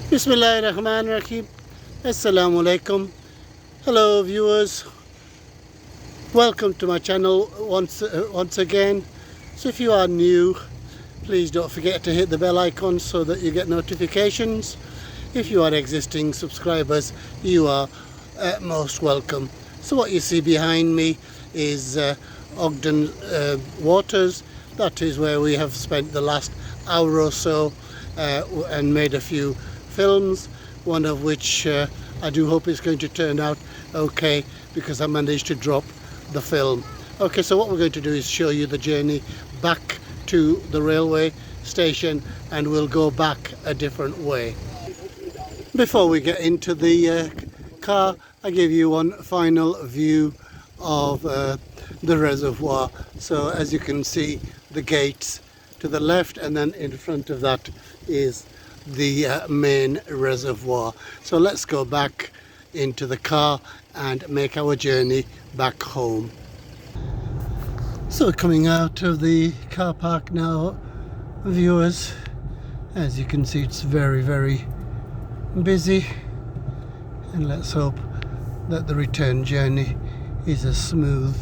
Bismillahirrahmanirrahim. Assalamu alaikum. Hello viewers. Welcome to my channel once again. So if you are new, please don't forget to hit the bell icon so that you get notifications. If you are existing subscribers, you are most welcome. So what you see behind me is Ogden Waters. That is where we have spent the last hour or so and made a few films, one of which I do hope is going to turn out okay because I managed to drop the film. Okay, so what we're going to do is show you the journey back to the railway station, and we'll go back a different way. Before we get into the car, I give you one final view of the reservoir. So as you can see, the gates to the left, and then in front of that is the main reservoir. So let's go back into the car and make our journey back home. So coming out of the car park now, viewers, as you can see, it's very busy, and let's hope that the return journey is as smooth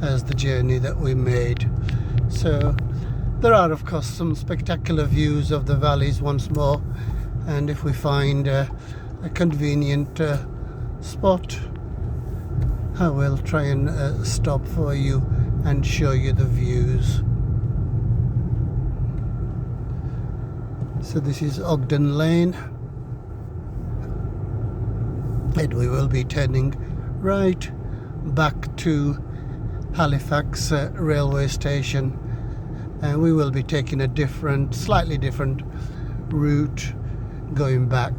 as the journey that we made. So there are of course some spectacular views of the valleys once more, and if we find a convenient spot, I will try and stop for you and show you the views. So this is Ogden Lane, and we will be turning right back to Halifax railway station, and we will be taking a slightly different route going back.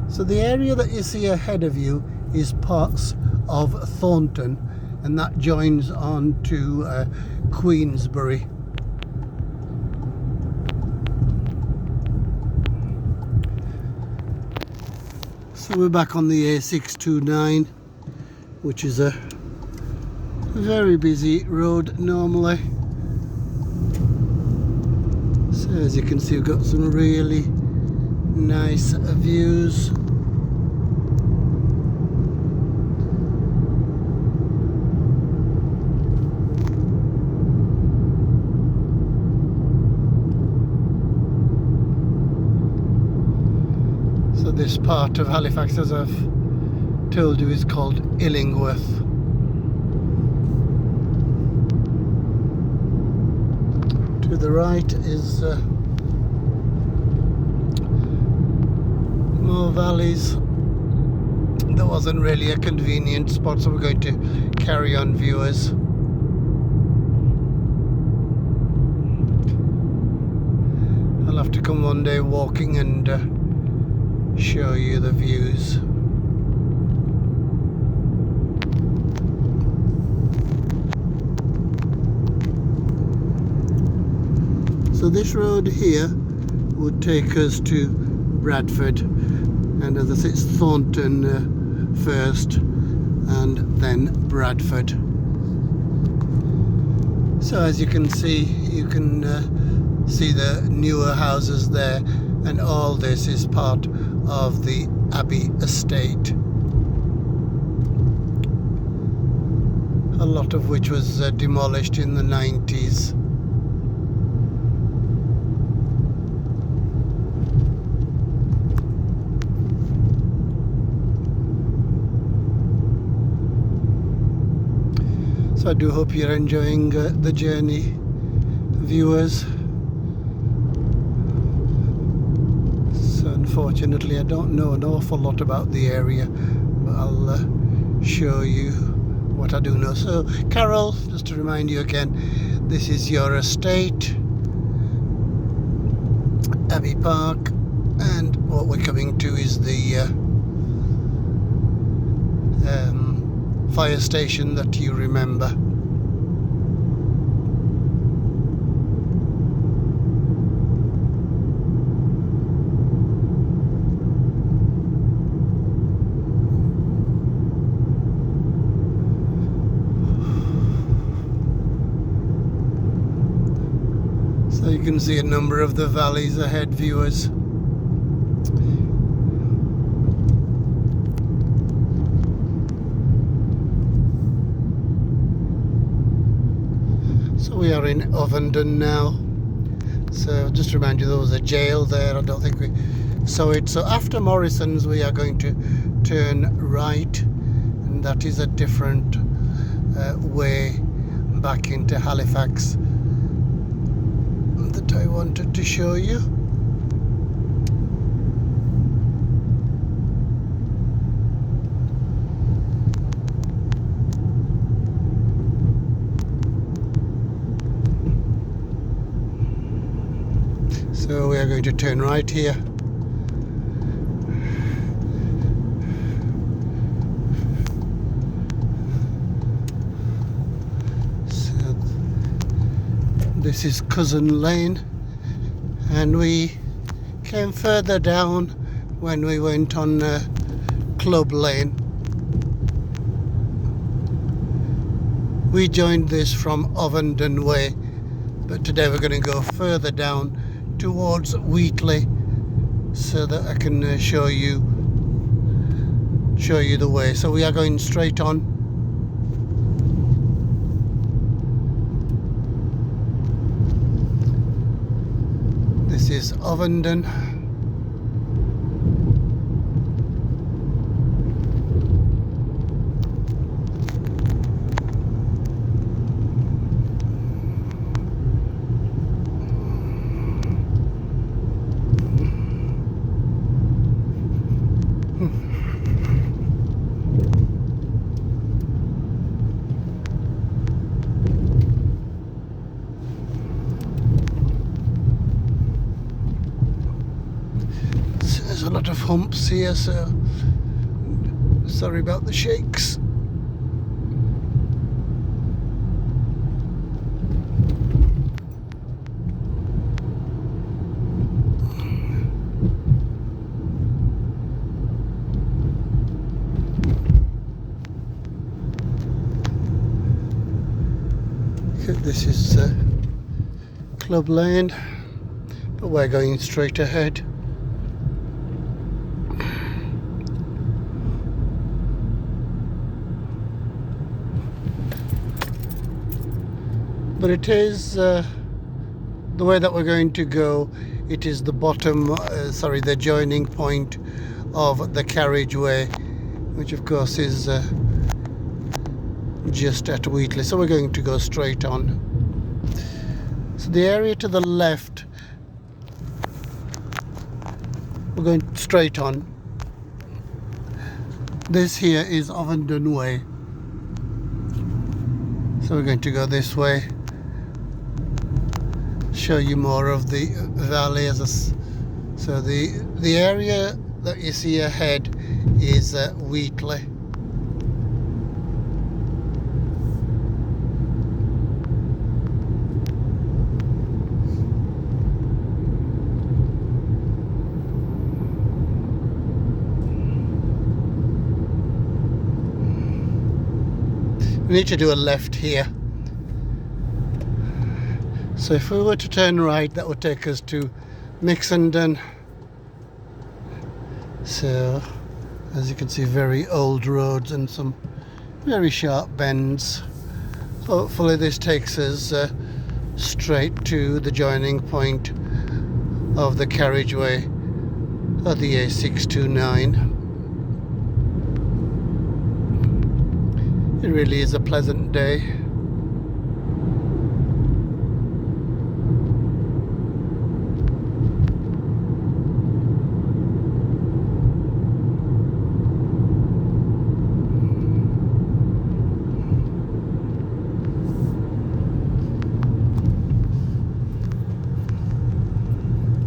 So the area that you see ahead of you is parts of Thornton, and that joins on to Queensbury. So we're back on the A629, which is a very busy road normally. So as you can see, we've got some really nice views. So this part of Halifax, as I've told you, is called Illingworth. To the right is more valleys. There wasn't really a convenient spot, so we're going to carry on, viewers. I'll have to come one day walking and show you the views. So this road here would take us to Bradford, and as I say, it's Thornton first and then Bradford. So as you can see, see the newer houses there, and all this is part of the Abbey estate, a lot of which was demolished in the 90s. So I do hope you're enjoying the journey, viewers. So unfortunately I don't know an awful lot about the area, but I'll show you what I do know. So Carol, just to remind you again, this is your estate, Abbey Park, and what we're coming to is the fire station that you remember. can see a number of the valleys ahead, viewers. So we are in Ovenden now. So just to remind you, there was a jail there. I don't think we saw it. So after Morrison's we are going to turn right, and that is a different way back into Halifax that I wanted to show you. So we are going to turn right here. So this is Cousin Lane, and we came further down when we went on Club Lane. We joined this from Ovenden Way, but today we're going to go further down towards Wheatley so that I can show you the way. So we are going straight on. This is Ovenden. There's a lot of humps here, so sorry about the shakes. This is Club Lane, but we're going straight ahead. But it is the way that we're going to go. It is the bottom, the joining point of the carriageway, which of course is just at Wheatley. So we're going to go straight on. So the area to the left, we're going straight on. This here is Ovenden Way. So we're going to go this way. Show you more of the valley so the area that you see ahead is Wheatley. We need to do a left here. So if we were to turn right, that would take us to Mixenden. So as you can see, very old roads and some very sharp bends. Hopefully this takes us straight to the joining point of the carriageway of the A629. It really is a pleasant day.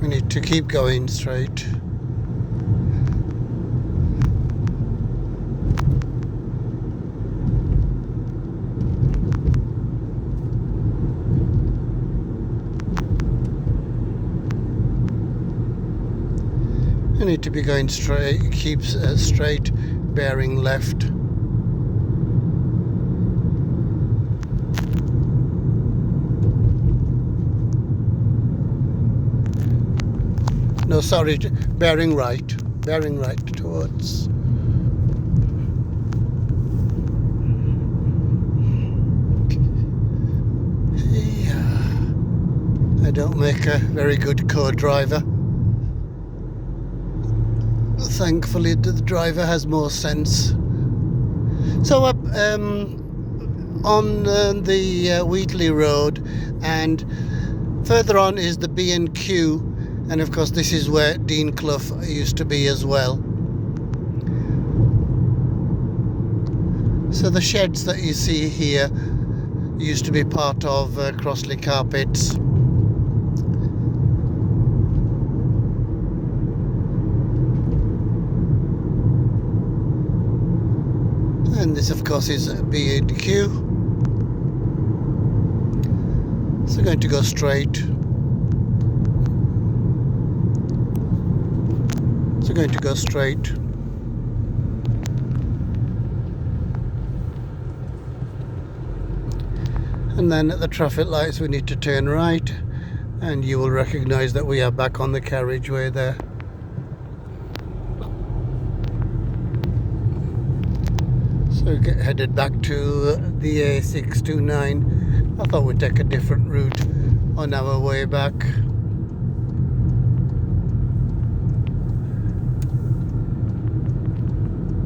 We need to keep going straight. You need to be going straight, keep straight, bearing left. No, sorry, bearing right towards. I don't make a very good co-driver. Thankfully, the driver has more sense. So up on the Wheatley Road, and further on is the B&Q, and of course this is where Dean Clough used to be as well. So the sheds that you see here used to be part of Crossley Carpets. And this of course is B&Q. So going to go straight. And then at the traffic lights we need to turn right, and you will recognise that we are back on the carriageway there. So get headed back to the A629. I thought we'd take a different route on our way back.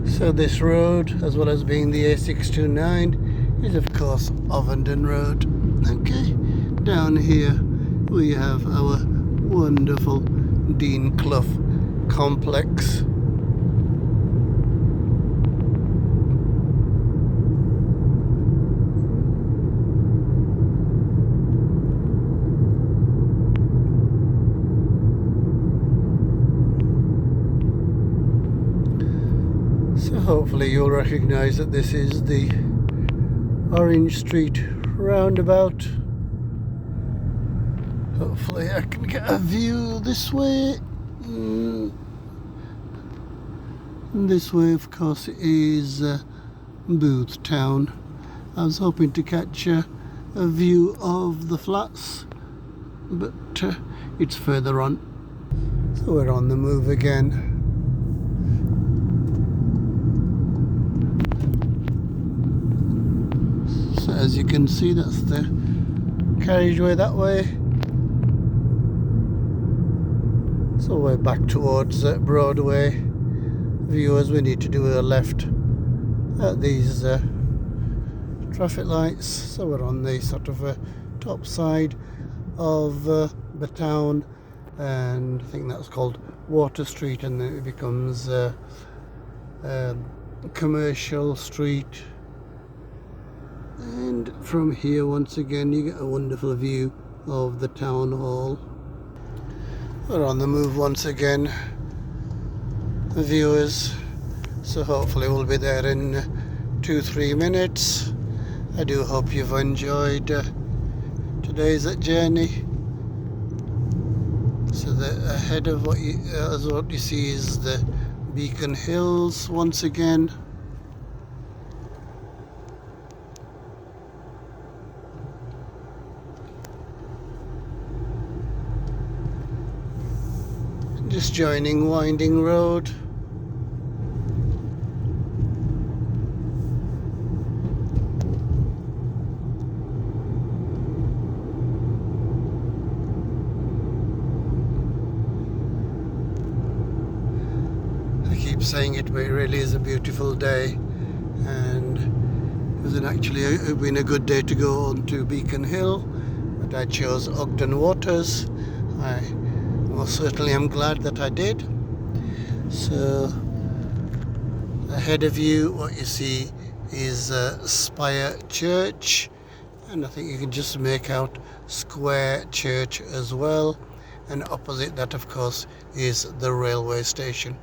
So this road, as well as being the A629, is of course Ovenden Road. Okay, down here we have our wonderful Dean Clough complex. So hopefully you'll recognise that this is the Orange Street roundabout. Hopefully I can get a view this way. And this way of course is Booth Town. I was hoping to catch a view of the flats, but it's further on. So we're on the move again. As you can see, that's the carriageway that way. So we're back towards Broadway. Viewers, we need to do a left at these traffic lights. So we're on the sort of top side of the town, and I think that's called Water Street, and then it becomes Commercial Street. And from here, once again, you get a wonderful view of the town hall. We're on the move once again, viewers. So hopefully we'll be there in 2-3 minutes. I do hope you've enjoyed today's journey. So ahead of what you see is the Beacon Hills once again. Just joining Winding Road. I keep saying it, but it really is a beautiful day, and it was actually been a good day to go on to Beacon Hill, but I chose Ogden Waters. Well, certainly I'm glad that I did. So ahead of you, what you see is Spire Church, and I think you can just make out Square Church as well, and opposite that of course is the railway station.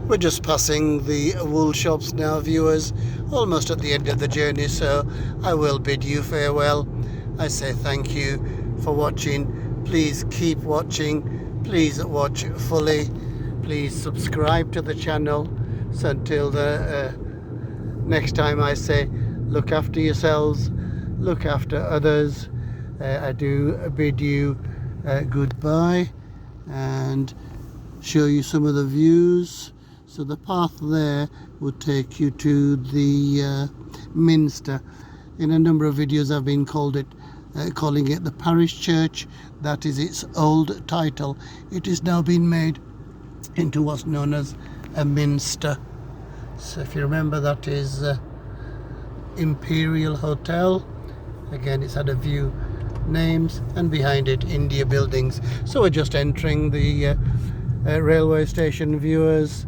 We're just passing the wool shops now, viewers, almost at the end of the journey, so I will bid you farewell. I say thank you for watching. Please keep watching, please watch fully, please subscribe to the channel. So until the next time, I say look after yourselves, look after others. I do bid you goodbye, and show you some of the views. So the path there would take you to the Minster. In a number of videos I've been calling it the parish church. That is its old title. It has now been made into what's known as a Minster. So if you remember, that is Imperial Hotel. Again, it's had a few names, and behind it India buildings. So we're just entering the railway station, viewers.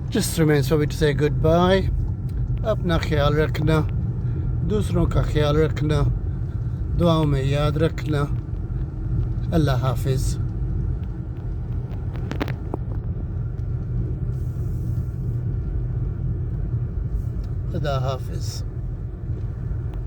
Just remains for me to say goodbye. अपना ख्याल रखना, दूसरों का ख्याल रखना, दुआओं में याद रखना. अल्लाह हाफिज. खुदा हाफिज.